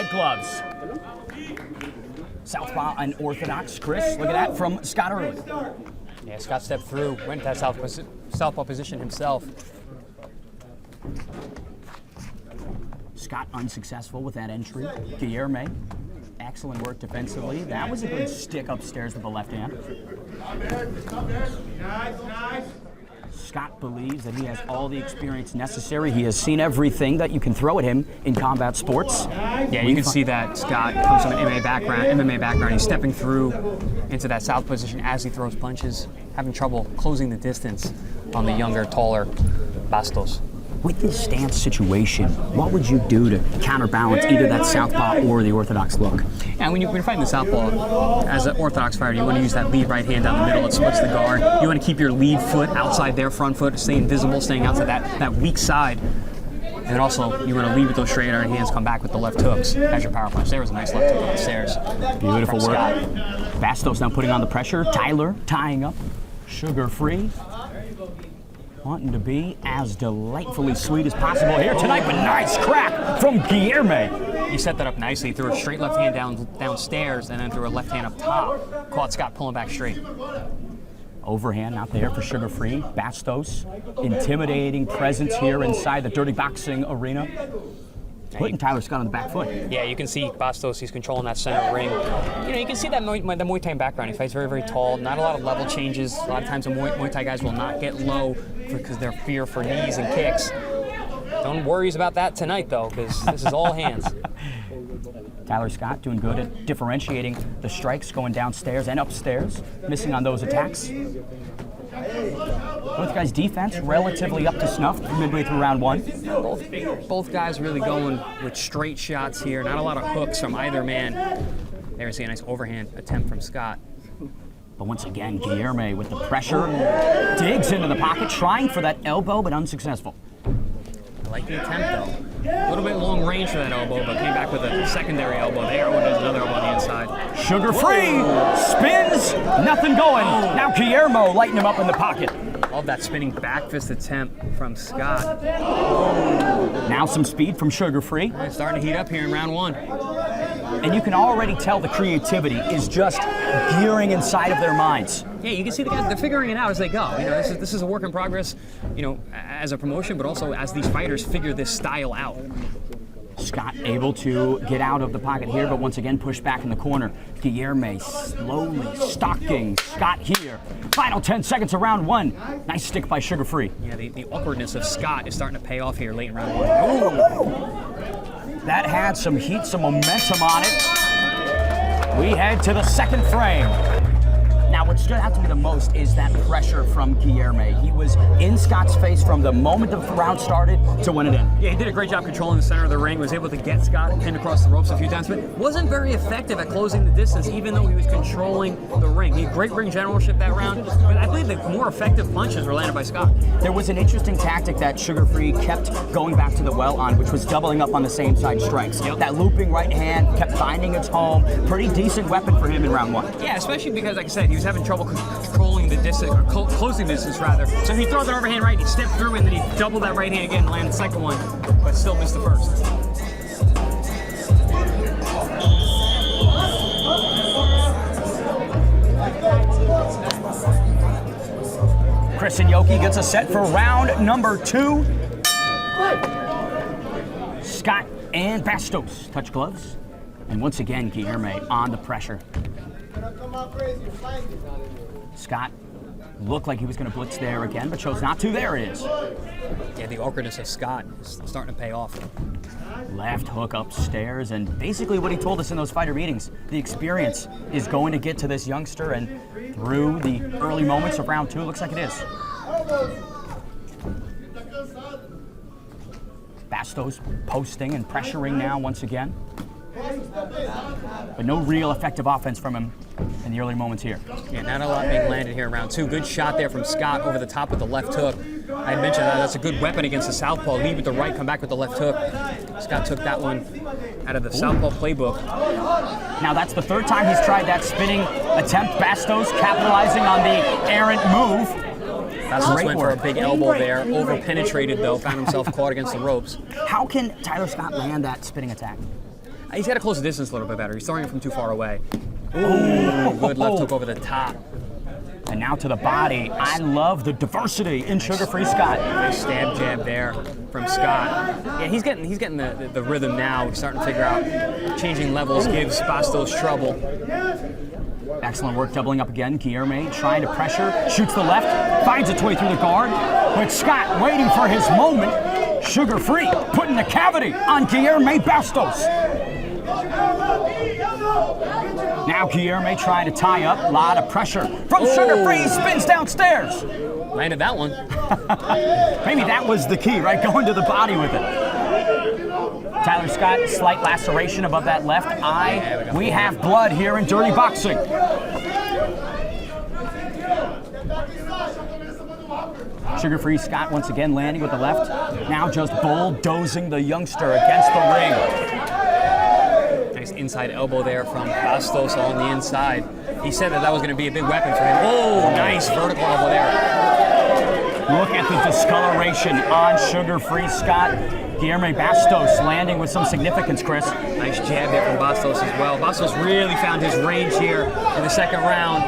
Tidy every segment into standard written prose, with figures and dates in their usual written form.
touch gloves. Southpaw unorthodox. Chris, look at that from Scott early. Yeah, Scott stepped through, went to that southpaw position himself. Scott unsuccessful with that entry. Guilherme, excellent work defensively. That was a good stick upstairs with the left hand. Scott believes that he has all the experience necessary. He has seen everything that you can throw at him in combat sports. Yeah, you can see that Scott comes from an MMA background. He's stepping through into that south position as he throws punches, having trouble closing the distance on the younger, taller Bastos. With this stance situation, what would you do to counterbalance either that southpaw or the orthodox look? And when you're fighting the southpaw, as an orthodox fighter, you want to use that lead right hand down the middle. It splits the guard. You want to keep your lead foot outside their front foot, staying visible, staying outside that weak side. And then also, you want to lead with those straight iron hands, come back with the left hooks as your power punch. There was a nice left hook on the stairs. Beautiful work. Bastos now putting on the pressure. Tyler tying up. Sugar-free. Wanting to be as delightfully sweet as possible here tonight, but nice crack from Guilherme. He set that up nicely, threw a straight left hand downstairs, and then threw a left hand up top. Caught Scott pulling back straight. Overhand not there for Sugar-free. Bastos, intimidating presence here inside the dirty boxing arena. Putting Tyler Scott on the back foot. Yeah, you can see Bastos, he's controlling that center ring. You know, you can see that the Muay Thai background. He fights very, very tall. Not a lot of level changes. A lot of times the Muay Thai guys will not get low because they're fear for knees and kicks. Don't worry about that tonight, though, because this is all hands. Tyler Scott doing good at differentiating the strikes going downstairs and upstairs, missing on those attacks. Both guys' defense relatively up to snuff midway through round one. Both guys really going with straight shots here. Not a lot of hooks from either man. There we see a nice overhand attempt from Scott. But once again, Guilherme with the pressure, digs into the pocket, trying for that elbow, but unsuccessful. I like the attempt, though. A little bit long range for that elbow, but came back with a secondary elbow there. Oh, there's another elbow on the inside. Sugar-free, spins, nothing going. Now Guilherme lighting him up in the pocket. Love that spinning back fist attempt from Scott. Now some speed from Sugar-free. Starting to heat up here in round one. And you can already tell the creativity is just gearing inside of their minds. Yeah, you can see the guys, they're figuring it out as they go. You know, this is a work in progress, you know, as a promotion, but also as these fighters figure this style out. Scott able to get out of the pocket here, but once again pushed back in the corner. Guilherme slowly stalking Scott here. Final 10 seconds of round one. Nice stick by Sugar-free. Yeah, the awkwardness of Scott is starting to pay off here late in round one. Ooh. That had some heat, some momentum on it. We head to the second frame. Now, what stood out to me the most is that pressure from Guilherme. He was in Scott's face from the moment the round started to when it ended. Yeah, he did a great job controlling the center of the ring, was able to get Scott pinned across the ropes a few times, but wasn't very effective at closing the distance, even though he was controlling the ring. He had great ring generalship that round, but I believe the more effective punches were landed by Scott. There was an interesting tactic that Sugar-free kept going back to the well on, which was doubling up on the same side strikes. Yep. That looping right hand kept finding its home. Pretty decent weapon for him in round one. Yeah, especially because, like I said, he was having trouble controlling the distance, or closing the distance rather. So he throws an overhand right, he stepped through, and then he doubled that right hand again and landed the second one, but still missed the first. Chris and Yoki gets us set for round number 2. Scott and Bastos touch gloves. And once again, Guilherme on the pressure. Scott looked like he was going to blitz there again, but chose not to. There it is. Yeah, the awkwardness of Scott is starting to pay off. Left hook upstairs, and basically what he told us in those fighter meetings, the experience is going to get to this youngster, and through the early moments of round 2, looks like it is. Bastos posting and pressuring now once again. But no real effective offense from him in the early moments here. Yeah, not a lot being landed here in round 2. Good shot there from Scott over the top with the left hook. I mentioned that's a good weapon against the southpaw. Lead with the right, come back with the left hook. Scott took that one out of the southpaw playbook. Now that's the third time he's tried that spinning attempt. Bastos capitalizing on the errant move. Bastos went for a big elbow there, over-penetrated though, found himself caught against the ropes. How can Tyler Scott land that spinning attack? He's got to close the distance a little bit better. He's throwing it from too far away. Ooh, good left hook over the top. And now to the body. I love the diversity in Sugar-Free Scott. Nice stab jab there from Scott. Yeah, he's getting the rhythm now. He's starting to figure out changing levels gives Bastos trouble. Excellent work doubling up again. Guilherme trying to pressure, shoots the left, finds its way through the guard. But Scott waiting for his moment. Sugar-Free putting the cavity on Guilherme Bastos. Now Guilherme trying to tie up. A lot of pressure from Sugar-Free. Spins downstairs. Landed that one. Maybe that was the key, right? Going to the body with it. Tyler Scott, slight laceration above that left eye. We have blood here in dirty boxing. Sugar-Free Scott once again landing with the left. Now just bulldozing the youngster against the ring. Nice inside elbow there from Bastos on the inside. He said that was going to be a big weapon for him. Oh, nice vertical elbow there. Look at the discoloration on Sugar-Free Scott. Guilherme Bastos landing with some significance, Chris. Nice jab there from Bastos as well. Bastos really found his range here in the second round.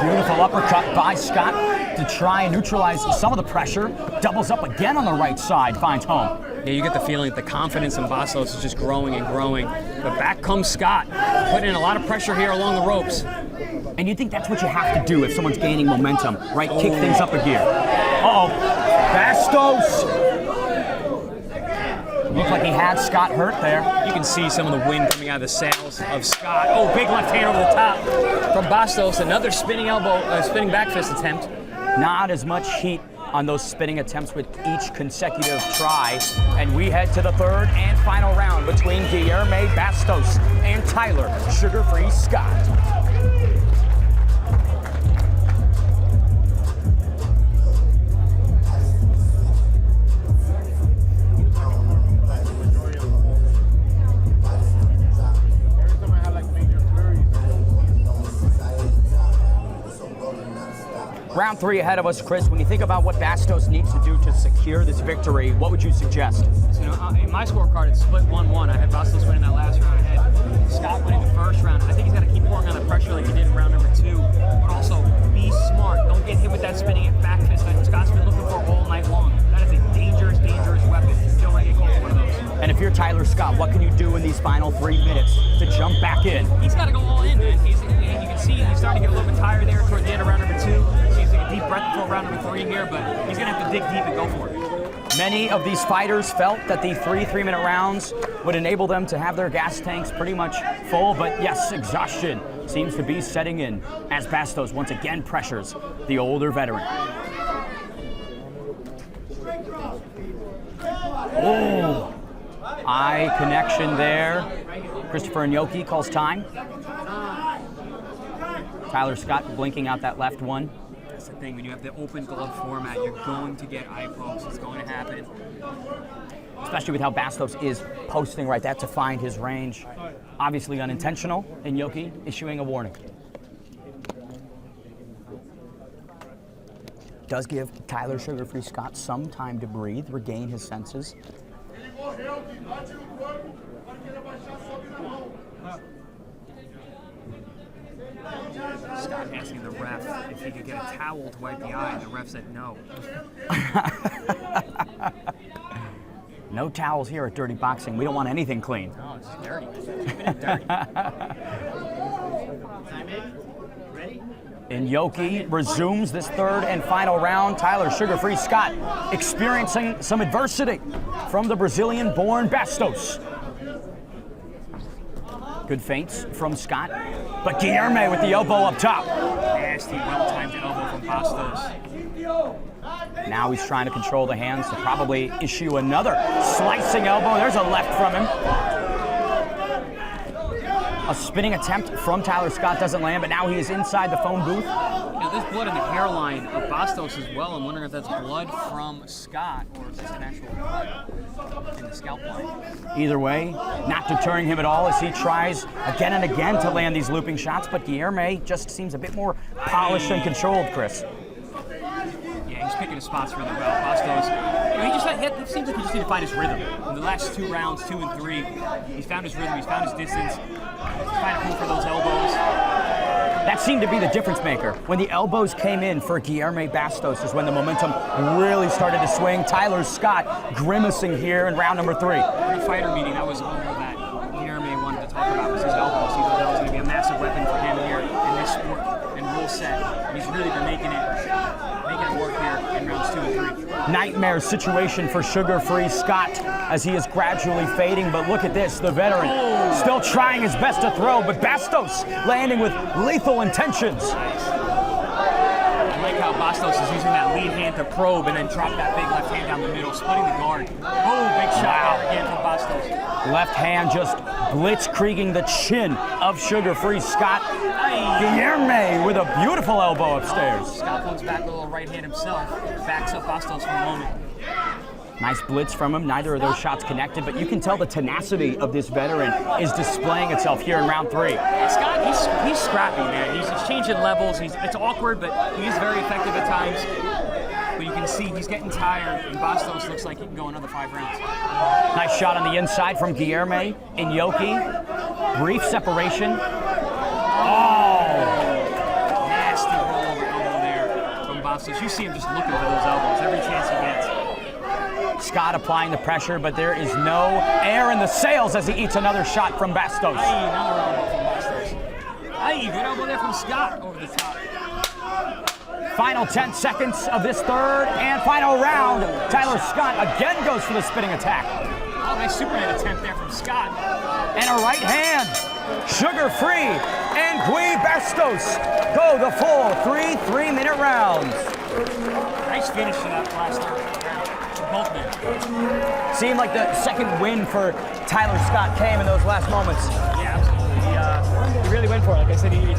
Beautiful uppercut by Scott to try and neutralize some of the pressure. Doubles up again on the right side, finds home. Yeah, you get the feeling that the confidence in Bastos is just growing and growing. But back comes Scott, putting in a lot of pressure here along the ropes. And you think that's what you have to do if someone's gaining momentum, right? Kick things up a gear. Uh-oh, Bastos. Looked like he had Scott hurt there. You can see some of the wind coming out of the sails of Scott. Oh, big left hand over the top from Bastos. Another spinning elbow, spinning back fist attempt. Not as much heat on those spinning attempts with each consecutive try. And we head to the third and final round between Guilherme Bastos and Tyler Sugar-Free Scott. Round 3 ahead of us, Chris. When you think about what Bastos needs to do to secure this victory, what would you suggest? So, in my scorecard, it's split 1-1. I had Bastos winning that last round. I had Scott winning the first round. I think he's got to keep working on the pressure like he did in round number 2, but also be smart. Don't get hit with that spinning back fist that Scott's been looking for all night long. That is a dangerous, dangerous weapon. You don't want to get caught with one of those. And if you're Tyler Scott, what can you do in these final 3 minutes to jump back in? He's got to go all in, man. You can see he's starting to get a little bit tired there toward the end of round number 2. So he's taking a deep breath before round number 3 here, but he's going to have to dig deep and go for it. Many of these fighters felt that the 3-minute rounds would enable them to have their gas tanks pretty much full, but yes, exhaustion seems to be setting in as Bastos once again pressures the older veteran. Oh, eye connection there. Christopher Nyoki calls time. Tyler Scott blinking out that left one. That's the thing, when you have the open glove format, you're going to get eye pokes. It's going to happen. Especially with how Bastos is posting right there to find his range. Obviously unintentional, and Nyoki issuing a warning. Does give Tyler Sugar-Free Scott some time to breathe, regain his senses. Scott asking the ref if he could get a towel to wipe the eye, and the ref said no. No towels here at Dirty Boxing. We don't want anything clean. No, it's just dirty. Keeping it dirty. And Nyoki resumes this third and final round. Tyler Sugar-Free Scott experiencing some adversity from the Brazilian-born Bastos. Good feints from Scott, but Guilherme with the elbow up top. Nasty, well-timed elbow from Bastos. Now he's trying to control the hands to probably issue another slicing elbow. There's a left from him. A spinning attempt from Tyler Scott doesn't land, but now he is inside the phone booth. There's blood in the hairline of Bastos as well. I'm wondering if that's blood from Scott or is this an actual cut in the scalp line. Either way, not deterring him at all as he tries again and again to land these looping shots, but Guilherme just seems a bit more polished and controlled, Chris. Yeah, he's picking his spots really well. Bastos, It seems like he just need to find his rhythm. In the last 2 rounds, 2 and 3, he's found his rhythm, he's found his distance. He's trying to pull for those elbows. That seemed to be the difference maker. When the elbows came in for Guilherme Bastos is when the momentum really started to swing. Tyler Scott grimacing here in round number 3. In the fighter meeting, that was all that Guilherme wanted to talk about was his elbows. He thought that was going to be a massive weapon for him here in this sport and rule set. And he's really been making it work here in rounds 2 and 3. Nightmare situation for sugar-free Scott as he is gradually fading, but look at this, the veteran still trying his best to throw, but Bastos landing with lethal intentions. I like how Bastos is using that lead hand to probe and then drop that big left hand down the middle, splitting the guard. Oh, big shot there again from Bastos. Left hand just blitzkrieging the chin of sugar-free Scott. Guilherme with a beautiful elbow upstairs. Scott pulls back a little right hand himself, backs up Bastos for a moment. Nice blitz from him. Neither of those shots connected, but you can tell the tenacity of this veteran is displaying itself here in round 3. Scott, he's scrappy, man. He's changing levels. It's awkward, but he is very effective at times. But you can see he's getting tired, and Bastos looks like he can go another 5 rounds. Nice shot on the inside from Guilherme in Yoki. Brief separation. Nasty rollover elbow there from Bastos. You see him just looking for those elbows every chance he gets. Scott applying the pressure, but there is no air in the sails as he eats another shot from Bastos. Another elbow from Bastos. Good elbow there from Scott over the top. Final 10 seconds of this third and final round. Tyler Scott again goes for the spinning attack. Oh, nice Superman attempt there from Scott. And a right hand. Sugar-free and Guilherme Bastos go the full 3 3-minute rounds. Nice finish to that last third round for both men. Seemed like the second win for Tyler Scott came in those last moments. Yeah, absolutely. He really went for it. Like I said, he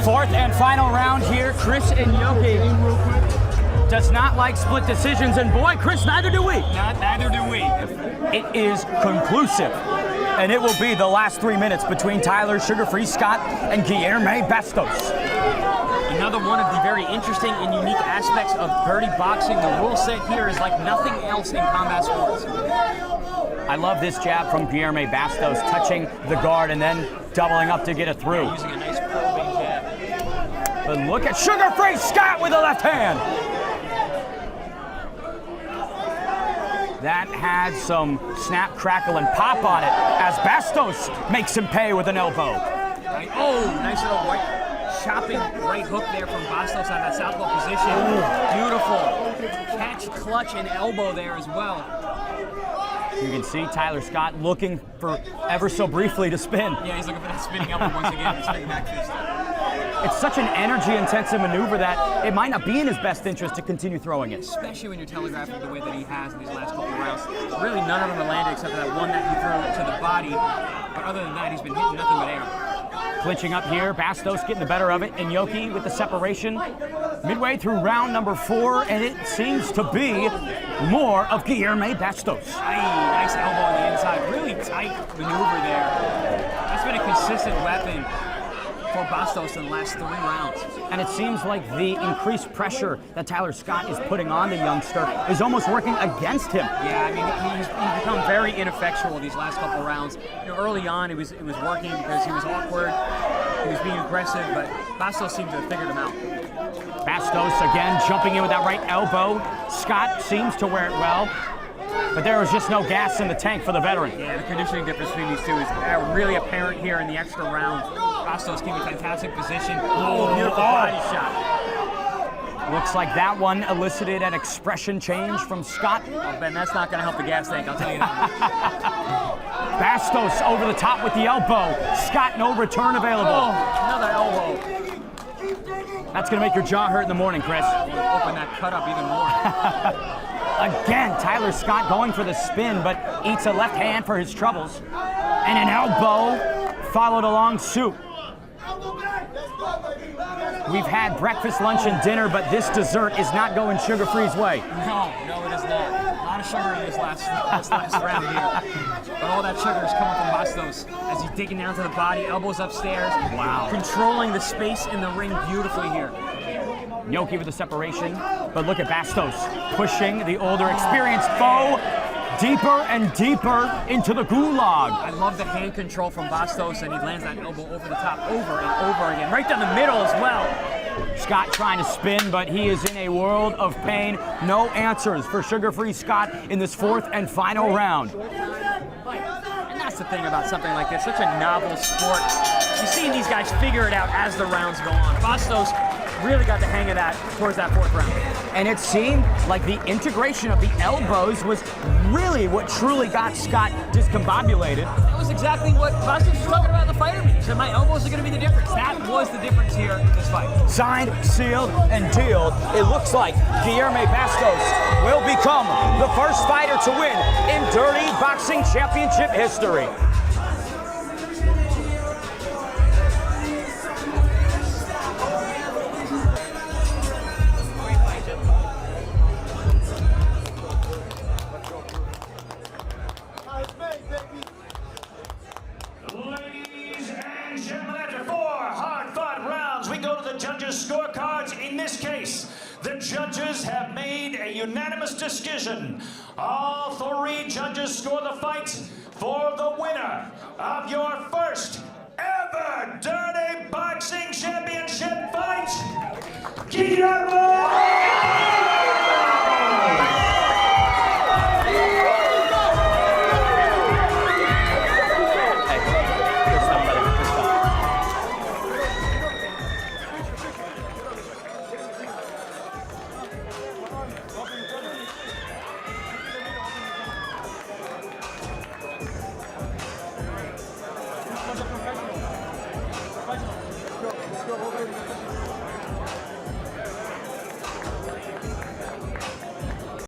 Fourth and final round here. Chris and Yoki does not like split decisions, and boy, Chris, neither do we. Neither do we. It is conclusive, and it will be the last 3 minutes between Tyler Sugar-Free Scott and Guilherme Bastos. Another one of the very interesting and unique aspects of birdie boxing. The rule set here is like nothing else in combat sports. I love this jab from Guilherme Bastos, touching the guard and then doubling up to get it through. Using a nice probing jab. But look at Sugar-Free Scott with the left hand. That had some snap, crackle, and pop on it as Bastos makes him pay with an elbow. Oh, nice little chopping right hook there from Bastos on that southpaw position. Beautiful. Catch, clutch, and elbow there as well. You can see Tyler Scott looking for ever so briefly to spin. Yeah, he's looking for that spinning elbow once again. The spinning back fist. It's such an energy-intensive maneuver that it might not be in his best interest to continue throwing it. Especially when you're telegraphing the way that he has in these last couple of rounds. Really, none of them are landed except for that one that he threw to the body. But other than that, he's been hitting nothing but air. Clinching up here, Bastos getting the better of it, and Yoki with the separation. Midway through round number 4, and it seems to be more of Guilherme Bastos. Nice elbow on the inside. Really tight maneuver there. That's been a consistent weapon for Bastos in the last 3 rounds. And it seems like the increased pressure that Tyler Scott is putting on the youngster is almost working against him. Yeah, I mean, he's become very ineffectual these last couple of rounds. You know, early on, it was working because he was awkward, he was being aggressive, but Bastos seemed to have figured him out. Bastos again jumping in with that right elbow. Scott seems to wear it well, but there was just no gas in the tank for the veteran. Yeah, the conditioning difference between these two is really apparent here in the extra round. Bastos came in fantastic position. Oh, beautiful body shot. Looks like that one elicited an expression change from Scott. Oh, Ben, that's not going to help the gas tank, I'll tell you that. Bastos over the top with the elbow. Scott, no return available. Oh, another elbow. That's gonna make your jaw hurt in the morning, Chris. Open that cut up even more. Again, Tyler Scott going for the spin, but eats a left hand for his troubles. And an elbow followed along suit. We've had breakfast, lunch, and dinner, but this dessert is not going Sugar Free's way. No, it is not. A lot of sugar in this last round here. But all that sugar is coming from Bastos as he's digging down to the body, elbows upstairs. Wow. Controlling the space in the ring beautifully here. Yoki with the separation, but look at Bastos pushing the older, experienced foe deeper and deeper into the gulag. I love the hand control from Bastos, and he lands that elbow over the top over and over again, right down the middle as well. Scott trying to spin, but he is in a world of pain. No answers for Sugar Free Scott in this fourth and final round. And that's the thing about something like this, such a novel sport. You're seeing these guys figure it out as the rounds go on. Bastos really got the hang of that towards that fourth round. And it seemed like the integration of the elbows was really what truly got Scott discombobulated. That was exactly what Bastos was talking about in the fighter meeting. He said, my elbows are going to be the difference. That was the difference here in this fight. Signed, sealed, and dealed. It looks like Guilherme Bastos will become the first fighter to win in Dirty Boxing Championship history. Ladies and gentlemen, after 4 hard-fought rounds, we go to the judges' scorecards. In this case, the judges have made a unanimous decision. All 3 judges score the fight for the winner of your first ever Dirty Boxing Championship fight, Guilherme